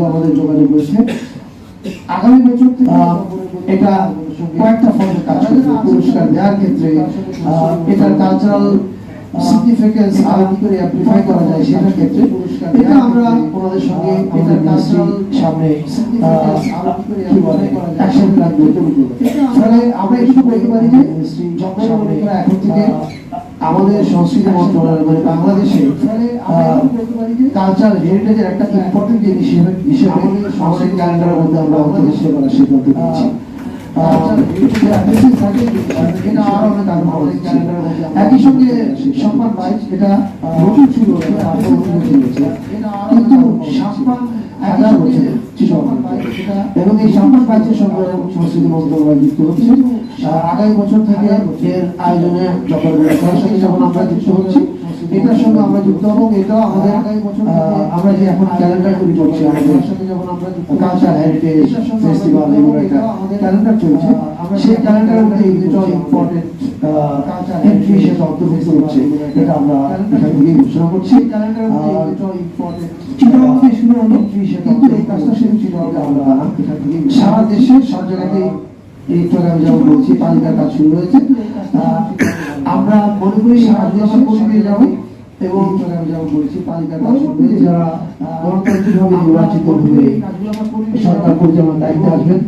আমাদের যোগাযোগ রয়েছে। আগামী বছর এটা কয়েকটা ফর্মে কাজ করবে। পুরস্কার দেওয়ার ক্ষেত্রে এটার কালচারাল সিগনিফিকেন্স আরো কি করে অ্যাপ্লিফাই করা যায় সেটার ক্ষেত্রে এটা আমরা ওনাদের সঙ্গে এটার কালচারাল সামনে কি বলে অ্যাকশন প্ল্যান করতে হবে। ফলে আমরা একটু বলতে পারি যে এখন থেকে আমাদের সংস্কৃতি মন্ত্রণালয় মানে বাংলাদেশে কালচারাল হেরিটেজের একটা ইম্পর্টেন্ট জিনিস হিসেবে আমাদের ক্যালেন্ডারের মধ্যে আমরা অন্তর্ভুক্ত করার সিদ্ধান্ত নিয়েছি। একই সঙ্গে সম্মান বাইচ এটা নতুন ছিল কিন্তু সম্মান 1000 বছর এবং এই সম্মান বাইচের সঙ্গে সংস্কৃতি মন্ত্রণালয় যুক্ত হচ্ছে। আগামী বছর থেকে এর আয়োজনে যখন আমরা যুক্ত হচ্ছি এটার সঙ্গে আমরা যুক্ত হব। এটাও আমাদের আগামী বছর আমরা যে এখন ক্যালেন্ডার তৈরি করছি আমাদের সঙ্গে যখন আমরা কালচার হেরিটেজ ফেস্টিভ্যাল এগুলো একটা ক্যালেন্ডার চলছে সেই ক্যালেন্ডারের মধ্যে দুটো ইম্পর্টেন্ট কালচার এন্ট্রি সেটা অন্তর্ভুক্ত হচ্ছে। এটা আমরা এখান থেকে ঘোষণা করছি। ক্যালেন্ডারের মধ্যে দুটো ইম্পর্টেন্ট চিটাগং শুরু হলো কিন্তু এই কাজটা শুরু ছিল আমরা এখান থেকে সারা দেশে সব জায়গাতেই এই প্রোগ্রাম যেমন বলছি তালিকার কাজ শুরু হয়েছে। আমরা মনে করি সারা দেশে পৌঁছে যাবো এবং যেমন বলছি তালিকার কাজ শুরু হয়েছে। যারা গণতান্ত্রিকভাবে নির্বাচিত হয়ে সরকার পরিচালনার দায়িত্বে আসবেন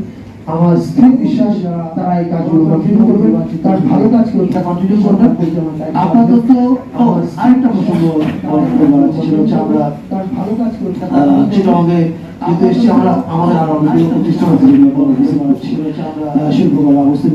আমার স্থির বিশ্বাস তারা এই কাজগুলো কন্টিনিউ করবেন, তার ভালো কাজ করবে কন্টিনিউ করবেন। আপাতত আরেকটা প্রসঙ্গ সেটা হচ্ছে আমরা তার ভালো কাজ করতে চিটাগংয়ে কিন্তু এসেছি আমরা আমাদের আরো প্রতিষ্ঠান শিল্পকলা অবস্থিত